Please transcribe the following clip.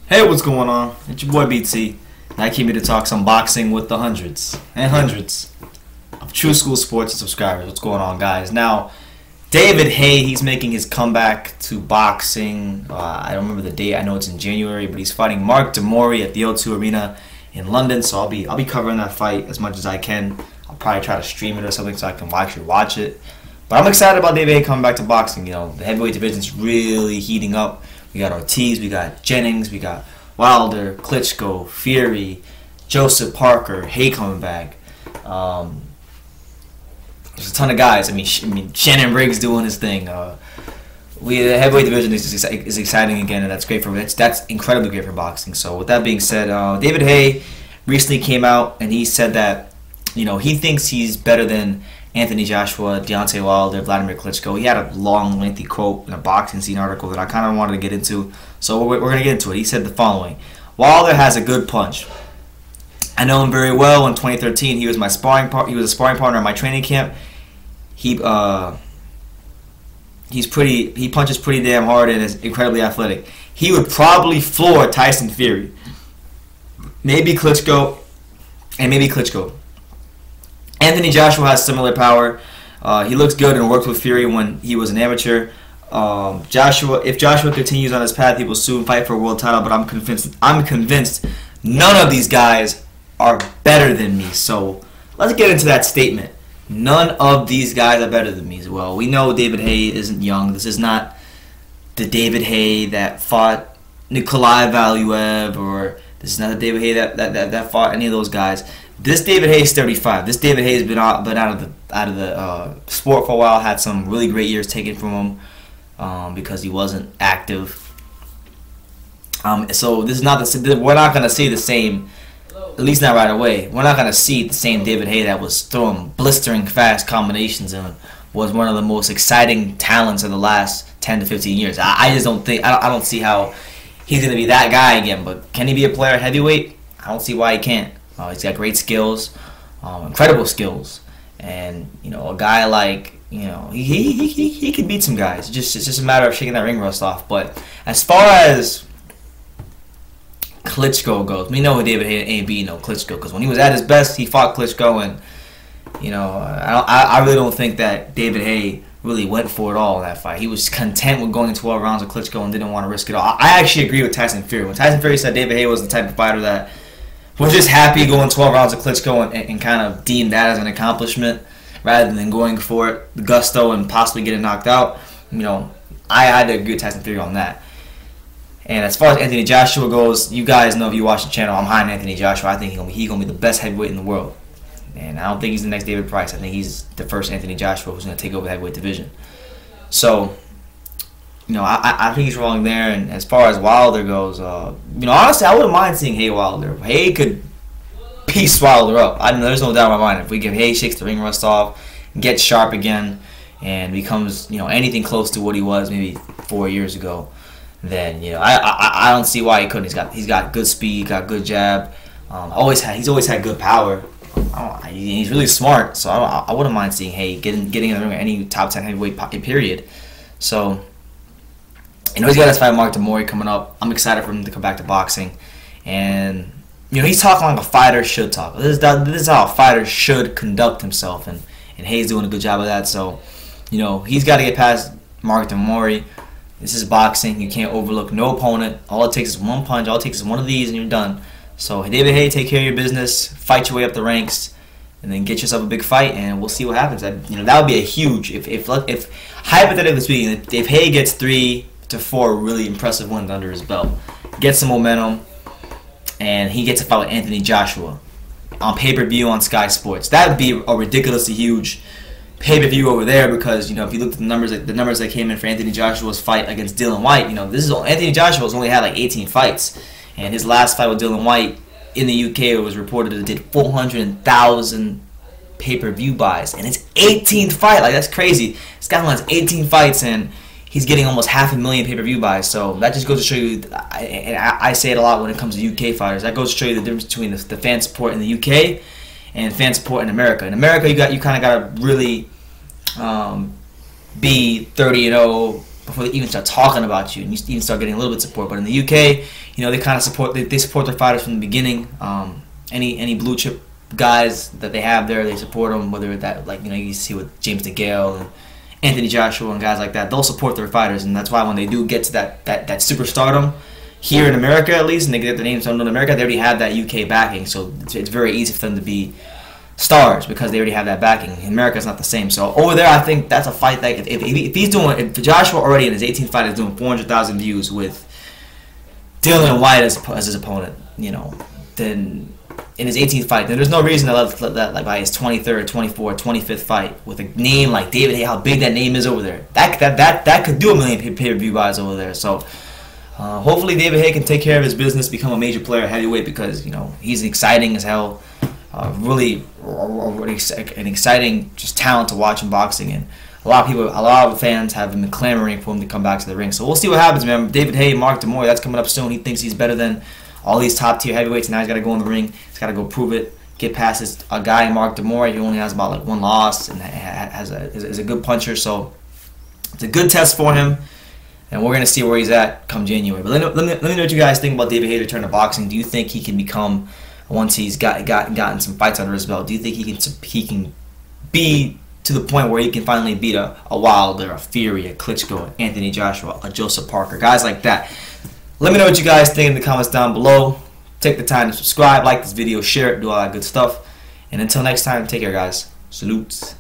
Hey, what's going on? It's your boy BT, and I came here to talk some boxing with the hundreds and hundreds of True School Sports subscribers. What's going on, guys? Now, David Haye, he's making his comeback to boxing. I don't remember the date. I know it's in January, but he's fighting Mark Demori at the O2 Arena in London. So I'll be covering that fight as much as I can. I'll probably try to stream it or something so I can actually watch it. But I'm excited about David Haye coming back to boxing. You know, the heavyweight division's really heating up. We got Ortiz, we got Jennings, we got Wilder, Klitschko, Fury, Joseph Parker, Haye coming back. There's a ton of guys. I mean, Shannon Briggs doing his thing. The heavyweight division is exciting again, and that's great for that's incredibly great for boxing. So with that being said, David Haye recently came out and he said that he thinks he's better than Anthony Joshua, Deontay Wilder, Vladimir Klitschko. He had a long, lengthy quote in a boxing scene article that I kind of wanted to get into. So we're going to get into it. He said the following: Wilder has a good punch. I know him very well. In 2013, he was my sparring partner. He was a sparring partner at my training camp. He punches pretty damn hard and is incredibly athletic. He would probably floor Tyson Fury. Maybe Klitschko. Anthony Joshua has similar power. He looks good and worked with Fury when he was an amateur. If Joshua continues on his path, he will soon fight for a world title. But I'm convinced none of these guys are better than me. So let's get into that statement. None of these guys are better than me. Well, we know David Haye isn't young. This is not the David Haye that fought Nikolai Valuev, or this is not the David Haye that fought any of those guys. This David Haye is 35. This David Haye has been out of the sport for a while. Had some really great years taken from him because he wasn't active. So this is not we're not gonna see the same, at least not right away. We're not gonna see the same David Haye that was throwing blistering fast combinations and was one of the most exciting talents of the last 10 to 15 years. I just don't think I don't see how he's gonna be that guy again. But can he be a player heavyweight? I don't see why he can't. He's got great skills, incredible skills, and a guy like he can beat some guys. It's just a matter of shaking that ring rust off. But as far as Klitschko goes, we know who David Haye ain't beating no Klitschko, because when he was at his best, he fought Klitschko, and I really don't think that David Haye really went for it all in that fight. He was content with going 12 rounds of Klitschko and didn't want to risk it all. I actually agree with Tyson Fury. When Tyson Fury said David Haye was the type of fighter that was just happy going 12 rounds of Klitschko and kind of deemed that as an accomplishment rather than going for it, the gusto, and possibly getting knocked out. I had to agree with Tyson Fury on that. And as far as Anthony Joshua goes, you guys know if you watch the channel, I'm high on Anthony Joshua. I think he's gonna be the best heavyweight in the world. And I don't think he's the next David Price. I think he's the first Anthony Joshua who's gonna take over the heavyweight division. So, I think he's wrong there. And as far as Wilder goes, honestly, I wouldn't mind seeing Haye Wilder. Haye could piece Wilder up. There's no doubt in my mind. If Haye shakes the ring rust off, gets sharp again, and becomes anything close to what he was maybe 4 years ago, then I don't see why he couldn't. He's got good speed, got good jab. He's always had good power. He's really smart, so I wouldn't mind seeing Haye getting in the ring at any top 10 heavyweight period. So. He's got his fight Mark Demori coming up. I'm excited for him to come back to boxing. And, he's talking like a fighter should talk. This is how a fighter should conduct himself. And Haye's doing a good job of that. So, he's got to get past Mark Demori. This is boxing. You can't overlook no opponent. All it takes is one punch. All it takes is one of these and you're done. So, David Haye, take care of your business. Fight your way up the ranks. And then get yourself a big fight, and we'll see what happens. That would be a huge, if hypothetically speaking, if Haye gets 3 to 4 really impressive wins under his belt, gets some momentum, and he gets to fight with Anthony Joshua on pay-per-view on Sky Sports. That would be a ridiculously huge pay-per-view over there, because if you look at the numbers that came in for Anthony Joshua's fight against Dylan White, Anthony Joshua's only had like 18 fights, and his last fight with Dylan White in the UK, it was reported that it did 400,000 pay-per-view buys, and it's 18th fight. Like, that's crazy. This guy only has 18 fights, and he's getting almost 500,000 pay-per-view buys. So that just goes to show you, and I say it a lot when it comes to UK fighters, that goes to show you the difference between the fan support in the UK and fan support in America. In America, you kind of got to really be 30-0 before they even start talking about you, and you even start getting a little bit of support. But in the UK, they kind of support they support their fighters from the beginning. Any blue chip guys that they have there, they support them. Whether that you see with James DeGale and Anthony Joshua and guys like that, they'll support their fighters, and that's why when they do get to that superstardom here in America, at least, and they get their names known in America, they already have that UK backing, so it's very easy for them to be stars because they already have that backing. In America, it's not the same. So over there, I think that's a fight that if Joshua already in his 18th fight is doing 400,000 views with Dylan White as his opponent, then in his 18th fight, then there's no reason to let that by his 23rd, 24th, 25th fight with a name like David Haye, how big that name is over there. That could do 1 million pay-per-view buys over there. So hopefully David Haye can take care of his business, become a major player at heavyweight, because he's exciting as hell. Really an exciting just talent to watch in boxing, and a lot of fans have been clamoring for him to come back to the ring. So we'll see what happens, man. David Haye, Mark DeMoy, that's coming up soon. He thinks he's better than all these top tier heavyweights, and now he's got to go in the ring. He's got to go prove it, get past a guy Mark DeMoy who only has about 1 loss and is a good puncher. So it's a good test for him, and we're gonna see where he's at come January. But let me know what you guys think about David Haye's return to boxing. Do you think he can become, once he's gotten some fights under his belt, do you think he can be to the point where he can finally beat a Wilder, a Fury, a Klitschko, Anthony Joshua, a Joseph Parker, guys like that? Let me know what you guys think in the comments down below. Take the time to subscribe, like this video, share it, do all that good stuff. And until next time, take care, guys. Salutes.